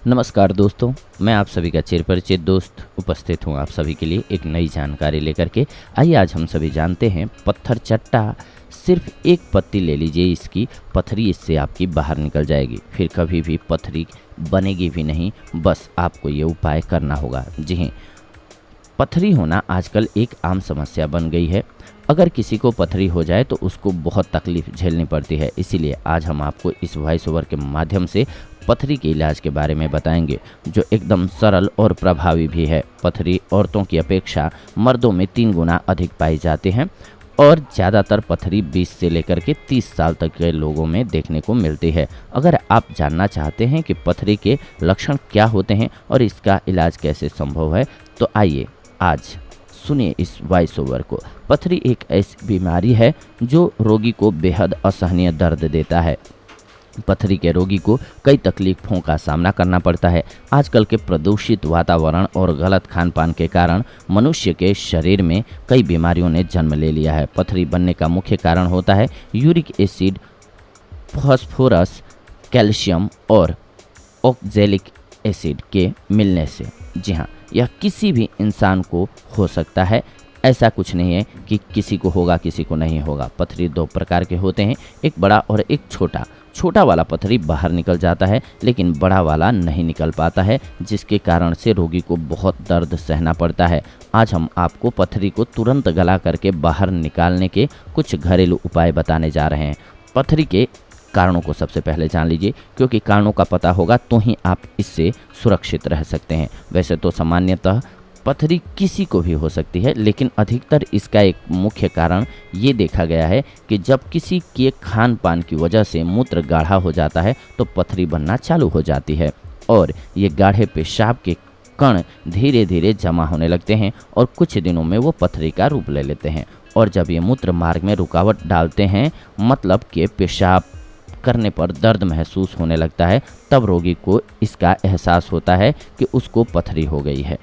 नमस्कार दोस्तों, मैं आप सभी का चिरपरिचित दोस्त उपस्थित हूँ आप सभी के लिए एक नई जानकारी लेकर के। आइए आज हम सभी जानते हैं पत्थर चट्टा। सिर्फ एक पत्ती ले लीजिए, इसकी पथरी इससे आपकी बाहर निकल जाएगी, फिर कभी भी पथरी बनेगी भी नहीं। बस आपको ये उपाय करना होगा। जी हाँ, पथरी होना आजकल एक आम समस्या बन गई है। अगर किसी को पथरी हो जाए तो उसको बहुत तकलीफ झेलनी पड़ती है। इसीलिए आज हम आपको इस वॉइस ओवर के माध्यम से पथरी के इलाज के बारे में बताएंगे, जो एकदम सरल और प्रभावी भी है। पथरी औरतों की अपेक्षा मर्दों में 3 गुना अधिक पाई जाती हैं और ज़्यादातर पथरी 20 से लेकर के 30 साल तक के लोगों में देखने को मिलती है। अगर आप जानना चाहते हैं कि पथरी के लक्षण क्या होते हैं और इसका इलाज कैसे संभव है, तो आइए आज सुनिए इस वॉइस ओवर को। पथरी एक ऐसी बीमारी है जो रोगी को बेहद असहनीय दर्द देता है। पथरी के रोगी को कई तकलीफों का सामना करना पड़ता है। आजकल के प्रदूषित वातावरण और गलत खान पान के कारण मनुष्य के शरीर में कई बीमारियों ने जन्म ले लिया है। पथरी बनने का मुख्य कारण होता है यूरिक एसिड, फास्फोरस, कैल्शियम और ऑक्जेलिक एसिड के मिलने से। जी हाँ, यह किसी भी इंसान को हो सकता है। ऐसा कुछ नहीं है कि किसी को होगा किसी को नहीं होगा। पथरी 2 प्रकार के होते हैं, एक बड़ा और एक छोटा। छोटा वाला पथरी बाहर निकल जाता है, लेकिन बड़ा वाला नहीं निकल पाता है, जिसके कारण से रोगी को बहुत दर्द सहना पड़ता है। आज हम आपको पथरी को तुरंत गला करके बाहर निकालने के कुछ घरेलू उपाय बताने जा रहे हैं। पथरी के कारणों को सबसे पहले जान लीजिए, क्योंकि कारणों का पता होगा तो ही आप इससे सुरक्षित रह सकते हैं। वैसे तो सामान्यतः पथरी किसी को भी हो सकती है, लेकिन अधिकतर इसका एक मुख्य कारण ये देखा गया है कि जब किसी के खान पान की वजह से मूत्र गाढ़ा हो जाता है तो पथरी बनना चालू हो जाती है और ये गाढ़े पेशाब के कण धीरे धीरे जमा होने लगते हैं और कुछ दिनों में वो पथरी का रूप ले लेते हैं। और जब ये मूत्र मार्ग में रुकावट डालते हैं, मतलब कि पेशाब करने पर दर्द महसूस होने लगता है, तब रोगी को इसका एहसास होता है कि उसको पथरी हो गई है।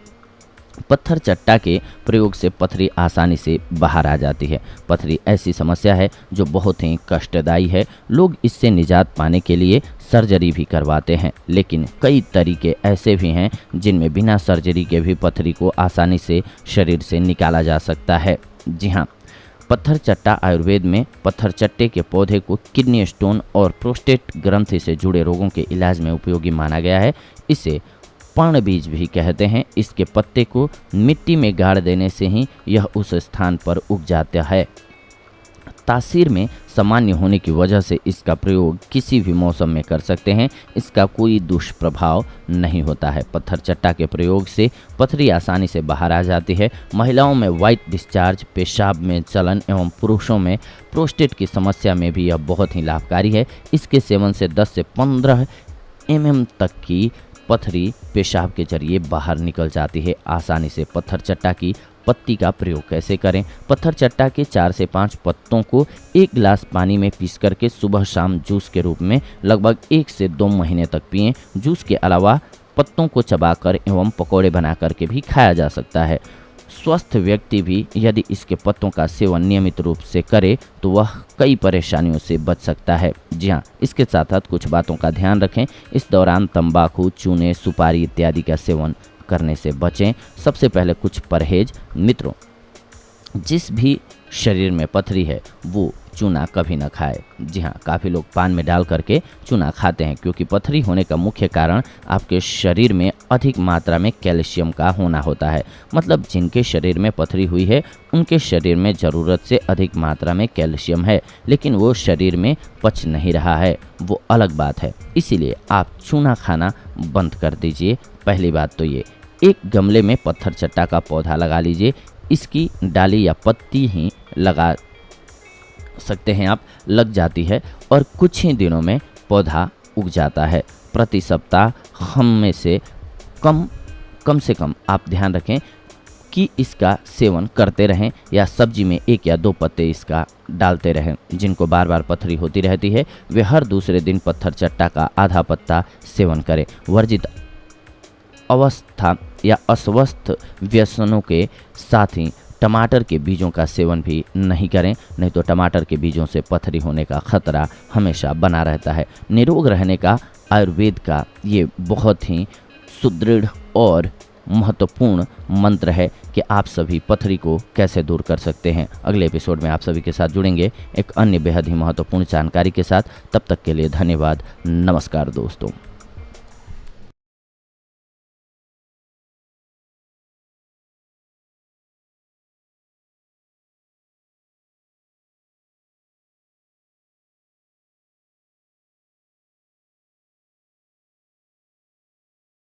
पत्थर चट्टा के प्रयोग से पथरी आसानी से बाहर आ जाती है। पथरी ऐसी समस्या है जो बहुत ही कष्टदायी है। लोग इससे निजात पाने के लिए सर्जरी भी करवाते हैं, लेकिन कई तरीके ऐसे भी हैं जिनमें बिना सर्जरी के भी पथरी को आसानी से शरीर से निकाला जा सकता है। जी हाँ, पत्थर चट्टा आयुर्वेद में पत्थर चट्टे के पौधे को किडनी स्टोन और प्रोस्टेट ग्रंथि से जुड़े रोगों के इलाज में उपयोगी माना गया है। इसे पर्ण बीज भी कहते हैं। इसके पत्ते को मिट्टी में गाड़ देने से ही यह उस स्थान पर उग जाता है। तासीर में सामान्य होने की वजह से इसका प्रयोग किसी भी मौसम में कर सकते हैं। इसका कोई दुष्प्रभाव नहीं होता है। पत्थर चट्टा के प्रयोग से पथरी आसानी से बाहर आ जाती है। महिलाओं में वाइट डिस्चार्ज, पेशाब में चलन एवं पुरुषों में प्रोस्टेट की समस्या में भी यह बहुत ही लाभकारी है। इसके सेवन से 10 से 15 mm तक की पथरी पेशाब के जरिए बाहर निकल जाती है आसानी से। पत्थर चट्टा की पत्ती का प्रयोग कैसे करें? पत्थर चट्टा के 4 से 5 पत्तों को 1 गिलास पानी में पीस करके सुबह शाम जूस के रूप में लगभग 1 से 2 महीने तक पिएं। जूस के अलावा पत्तों को चबाकर एवं पकौड़े बना करके भी खाया जा सकता है। स्वस्थ व्यक्ति भी यदि इसके पत्तों का सेवन नियमित रूप से करे तो वह कई परेशानियों से बच सकता है। जी हाँ, इसके साथ साथ कुछ बातों का ध्यान रखें। इस दौरान तंबाकू, चूने, सुपारी इत्यादि का सेवन करने से बचें। सबसे पहले कुछ परहेज। मित्रों, जिस भी शरीर में पथरी है वो चूना कभी न खाए। जी हाँ, काफ़ी लोग पान में डाल करके चूना खाते हैं, क्योंकि पथरी होने का मुख्य कारण आपके शरीर में अधिक मात्रा में कैल्शियम का होना होता है। मतलब जिनके शरीर में पथरी हुई है उनके शरीर में ज़रूरत से अधिक मात्रा में कैल्शियम है, लेकिन वो शरीर में पच नहीं रहा है, वो अलग बात है। इसीलिए आप चूना खाना बंद कर दीजिए। पहली बात तो ये। एक गमले में पत्थर चट्टा का पौधा लगा लीजिए। इसकी डाली या पत्ती ही लगा सकते हैं आप, लग जाती है और कुछ ही दिनों में पौधा उग जाता है। प्रति सप्ताह हम में से कम से कम आप ध्यान रखें कि इसका सेवन करते रहें, या सब्जी में 1 या 2 पत्ते इसका डालते रहें। जिनको बार बार पथरी होती रहती है वे हर दूसरे दिन पत्थर चट्टा का आधा पत्ता सेवन करें। वर्जित अवस्था या अस्वस्थ व्यसनों के साथ ही टमाटर के बीजों का सेवन भी नहीं करें, नहीं तो टमाटर के बीजों से पथरी होने का खतरा हमेशा बना रहता है। निरोग रहने का आयुर्वेद का ये बहुत ही सुदृढ़ और महत्वपूर्ण मंत्र है कि आप सभी पथरी को कैसे दूर कर सकते हैं। अगले एपिसोड में आप सभी के साथ जुड़ेंगे एक अन्य बेहद ही महत्वपूर्ण जानकारी के साथ। तब तक के लिए धन्यवाद। नमस्कार दोस्तों।